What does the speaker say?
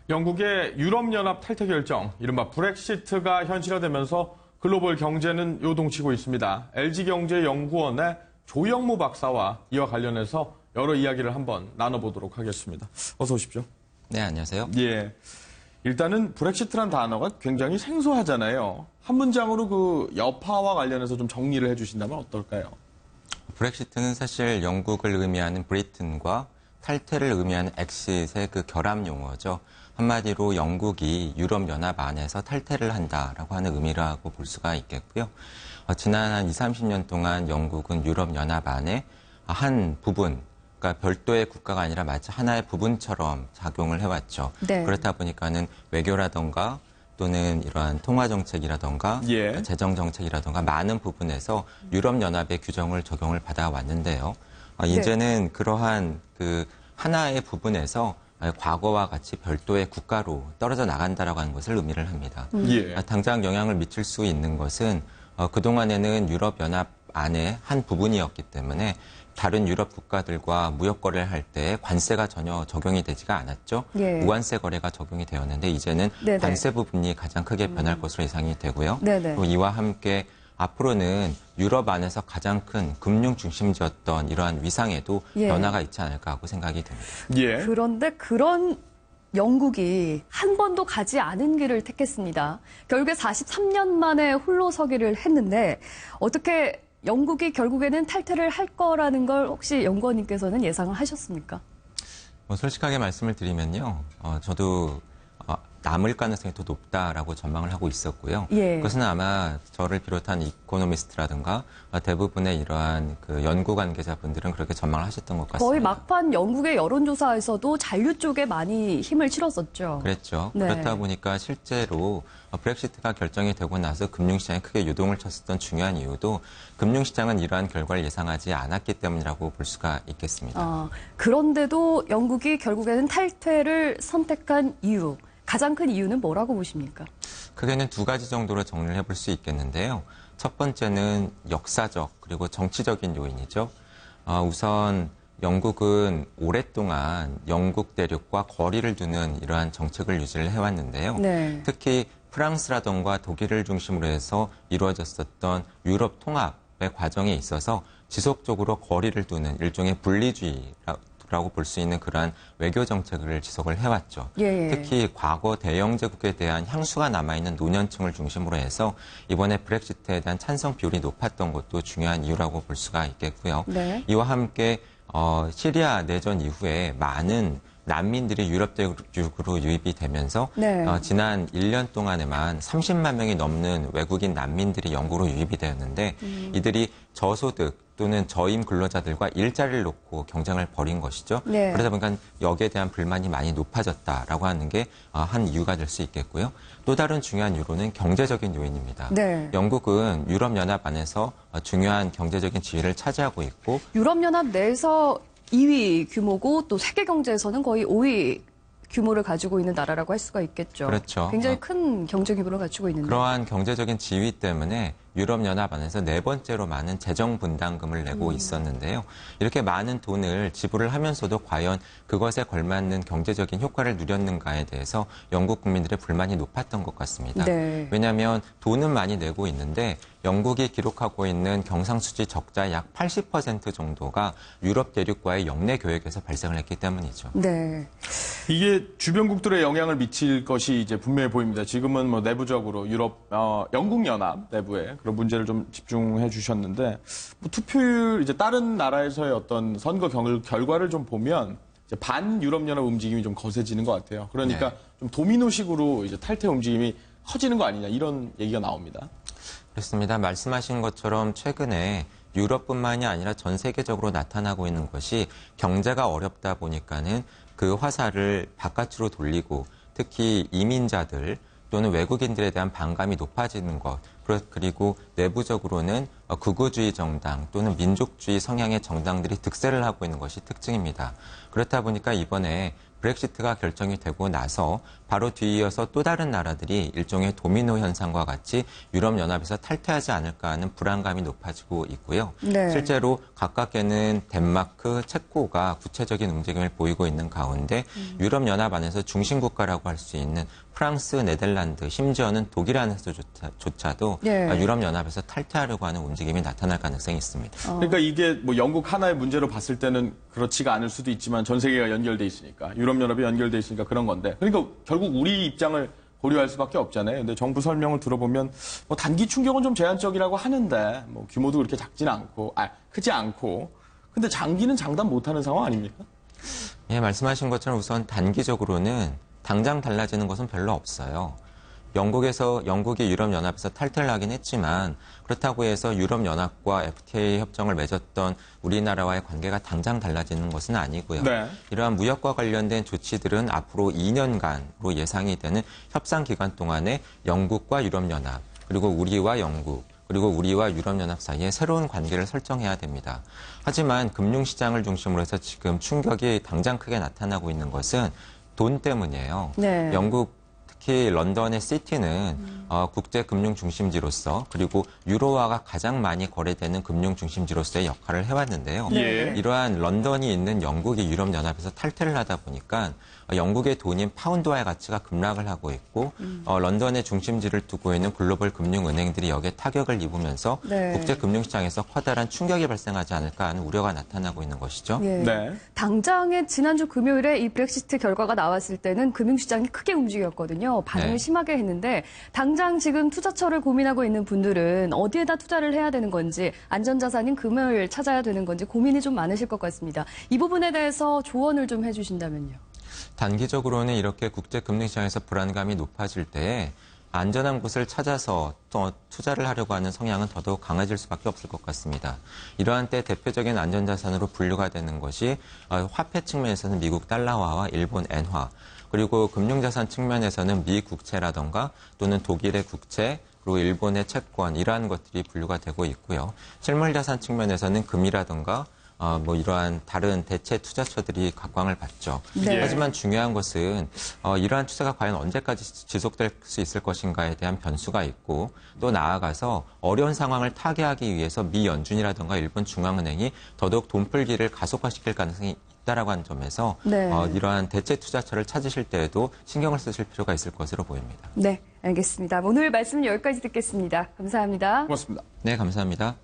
영국의 유럽연합 탈퇴 결정, 이른바 브렉시트가 현실화되면서 글로벌 경제는 요동치고 있습니다. LG경제연구원의 조영무 박사와 이와 관련해서 여러 이야기를 한번 나눠보도록 하겠습니다. 어서 오십시오. 네, 안녕하세요. 예. 일단은 브렉시트란 단어가 굉장히 생소하잖아요. 한 문장으로 그 여파와 관련해서 좀 정리를 해주신다면 어떨까요? 브렉시트는 사실 영국을 의미하는 브리튼과 탈퇴를 의미하는 엑싯의 그 결합 용어죠. 한마디로 영국이 유럽연합 안에서 탈퇴를 한다라고 하는 의미라고 볼 수가 있겠고요. 지난 한 20, 30년 동안 영국은 유럽연합 안에 한 부분, 그러니까 별도의 국가가 아니라 마치 하나의 부분처럼 작용을 해왔죠. 네. 그렇다 보니까는 외교라던가 또는 이러한 통화정책이라던가 예. 재정정책이라던가 많은 부분에서 유럽연합의 규정을 적용을 받아왔는데요. 이제는 그러한 그 하나의 부분에서 과거와 같이 별도의 국가로 떨어져 나간다라고 하는 것을 의미를 합니다. 예. 당장 영향을 미칠 수 있는 것은 그동안에는 유럽연합 안에 한 부분이었기 때문에 다른 유럽 국가들과 무역 거래를 할 때 관세가 전혀 적용이 되지가 않았죠. 예. 무관세 거래가 적용이 되었는데 이제는 네네. 관세 부분이 가장 크게 변할 것으로 예상이 되고요. 네네. 또 이와 함께 앞으로는 유럽 안에서 가장 큰 금융 중심지였던 이러한 위상에도 예. 변화가 있지 않을까 하고 생각이 됩니다. 예. 그런데 그런 영국이 한 번도 가지 않은 길을 택했습니다. 결국에 43년 만에 홀로 서기를 했는데 어떻게 영국이 결국에는 탈퇴를 할 거라는 걸 혹시 연구원님께서는 예상을 하셨습니까? 솔직하게 말씀을 드리면요. 저도 남을 가능성이 더 높다라고 전망을 하고 있었고요. 예. 그것은 아마 저를 비롯한 이코노미스트라든가 대부분의 이러한 그 연구 관계자분들은 그렇게 전망을 하셨던 것 같습니다. 거의 막판 영국의 여론조사에서도 잔류 쪽에 많이 힘을 실었었죠. 그랬죠. 네. 그렇다 보니까 실제로 브렉시트가 결정이 되고 나서 금융시장이 크게 유동을 쳤었던 중요한 이유도 금융시장은 이러한 결과를 예상하지 않았기 때문이라고 볼 수가 있겠습니다. 그런데도 영국이 결국에는 탈퇴를 선택한 이유, 가장 큰 이유는 뭐라고 보십니까? 크게는 두 가지 정도로 정리를 해볼 수 있겠는데요. 첫 번째는 역사적 그리고 정치적인 요인이죠. 우선 영국은 오랫동안 영국 대륙과 거리를 두는 이러한 정책을 유지를 해왔는데요. 네. 특히 프랑스라던가 독일을 중심으로 해서 이루어졌었던 유럽 통합의 과정에 있어서 지속적으로 거리를 두는 일종의 분리주의라고 볼 수 있는 그러한 외교 정책을 지속을 해왔죠. 예. 특히 과거 대영제국에 대한 향수가 남아있는 노년층을 중심으로 해서 이번에 브렉시트에 대한 찬성 비율이 높았던 것도 중요한 이유라고 볼 수가 있겠고요. 네. 이와 함께 시리아 내전 이후에 많은 난민들이 유럽 대륙으로 유입이 되면서 네. 지난 1년 동안에만 30만 명이 넘는 외국인 난민들이 영국으로 유입이 되었는데 이들이 저소득 또는 저임 근로자들과 일자리를 놓고 경쟁을 벌인 것이죠. 네. 그러다 보니까 여기에 대한 불만이 많이 높아졌다라고 하는 게 한 이유가 될 수 있겠고요. 또 다른 중요한 이유로는 경제적인 요인입니다. 네. 영국은 유럽연합 안에서 중요한 경제적인 지위를 차지하고 있고 유럽연합 내에서 2위 규모고 또 세계 경제에서는 거의 5위 규모를 가지고 있는 나라라고 할 수가 있겠죠. 그렇죠. 굉장히 큰 경제 규모를 갖추고 있는데. 그러한 경제적인 지위 때문에 유럽연합 안에서 네 번째로 많은 재정 분담금을 내고 있었는데요. 이렇게 많은 돈을 지불을 하면서도 과연 그것에 걸맞는 경제적인 효과를 누렸는가에 대해서 영국 국민들의 불만이 높았던 것 같습니다. 네. 왜냐하면 돈은 많이 내고 있는데 영국이 기록하고 있는 경상수지 적자의 약 80% 정도가 유럽 대륙과의 영내 교역에서 발생을 했기 때문이죠. 네. 이게 주변국들의 영향을 미칠 것이 이제 분명해 보입니다. 지금은 뭐 내부적으로 영국 연합 내부에 그런 문제를 좀 집중해 주셨는데, 뭐 투표율 이제 다른 나라에서의 어떤 선거 결과를 좀 보면 이제 반 유럽 연합 움직임이 좀 거세지는 것 같아요. 그러니까 네. 좀 도미노식으로 이제 탈퇴 움직임이 커지는 거 아니냐 이런 얘기가 나옵니다. 그렇습니다. 말씀하신 것처럼 최근에 유럽뿐만이 아니라 전 세계적으로 나타나고 있는 것이 경제가 어렵다 보니까는 그 화살을 바깥으로 돌리고 특히 이민자들 또는 외국인들에 대한 반감이 높아지는 것, 그리고 내부적으로는 극우주의 정당 또는 민족주의 성향의 정당들이 득세를 하고 있는 것이 특징입니다. 그렇다 보니까 이번에 브렉시트가 결정이 되고 나서 바로 뒤이어서 또 다른 나라들이 일종의 도미노 현상과 같이 유럽연합에서 탈퇴하지 않을까 하는 불안감이 높아지고 있고요. 네. 실제로 가깝게는 덴마크, 체코가 구체적인 움직임을 보이고 있는 가운데 유럽연합 안에서 중심국가라고 할 수 있는 프랑스, 네덜란드, 심지어는 독일안에서조차도 예. 유럽연합에서 탈퇴하려고 하는 움직임이 나타날 가능성이 있습니다. 그러니까 이게 뭐 영국 하나의 문제로 봤을 때는 그렇지가 않을 수도 있지만 전 세계가 연결돼 있으니까 유럽연합이 연결돼 있으니까 그런 건데 그러니까 결국 우리 입장을 고려할 수밖에 없잖아요. 근데 정부 설명을 들어보면 뭐 단기 충격은 좀 제한적이라고 하는데 뭐 규모도 그렇게 작진 않고 크지 않고 근데 장기는 장담 못하는 상황 아닙니까? 예, 말씀하신 것처럼 우선 단기적으로는 당장 달라지는 것은 별로 없어요. 영국이 유럽연합에서 탈퇴를 하긴 했지만 그렇다고 해서 유럽연합과 FTA 협정을 맺었던 우리나라와의 관계가 당장 달라지는 것은 아니고요. 네. 이러한 무역과 관련된 조치들은 앞으로 2년간으로 예상이 되는 협상 기간 동안에 영국과 유럽연합, 그리고 우리와 영국, 그리고 우리와 유럽연합 사이에 새로운 관계를 설정해야 됩니다. 하지만 금융시장을 중심으로 해서 지금 충격이 당장 크게 나타나고 있는 것은 돈 때문이에요. 네. 영국 특히 런던의 시티는 국제 금융 중심지로서 그리고 유로화가 가장 많이 거래되는 금융 중심지로서의 역할을 해왔는데요. 예. 이러한 런던이 있는 영국이 유럽연합에서 탈퇴를 하다 보니까 영국의 돈인 파운드화의 가치가 급락을 하고 있고 런던의 중심지를 두고 있는 글로벌 금융은행들이 여기에 타격을 입으면서 네. 국제 금융시장에서 커다란 충격이 발생하지 않을까 하는 우려가 나타나고 있는 것이죠. 예. 네. 당장에 지난주 금요일에 이 브렉시트 결과가 나왔을 때는 금융시장이 크게 움직였거든요. 반응을 네. 심하게 했는데 당장 지금 투자처를 고민하고 있는 분들은 어디에다 투자를 해야 되는 건지 안전자산인 금을 찾아야 되는 건지 고민이 좀 많으실 것 같습니다. 이 부분에 대해서 조언을 좀 해주신다면요. 단기적으로는 이렇게 국제 금융시장에서 불안감이 높아질 때에 안전한 곳을 찾아서 또 투자를 하려고 하는 성향은 더더욱 강해질 수밖에 없을 것 같습니다. 이러한 때 대표적인 안전자산으로 분류가 되는 것이 화폐 측면에서는 미국 달러화와 일본 엔화, 그리고 금융자산 측면에서는 미 국채라던가 또는 독일의 국채, 그리고 일본의 채권 이러한 것들이 분류가 되고 있고요. 실물자산 측면에서는 금이라던가 이러한 다른 대체 투자처들이 각광을 받죠. 네. 하지만 중요한 것은 이러한 추세가 과연 언제까지 지속될 수 있을 것인가에 대한 변수가 있고 또 나아가서 어려운 상황을 타개하기 위해서 미 연준이라든가 일본 중앙은행이 더더욱 돈풀기를 가속화시킬 가능성이 있다라고 하는 점에서 네. 이러한 대체 투자처를 찾으실 때에도 신경을 쓰실 필요가 있을 것으로 보입니다. 네, 알겠습니다. 오늘 말씀 여기까지 듣겠습니다. 감사합니다. 고맙습니다. 네, 감사합니다.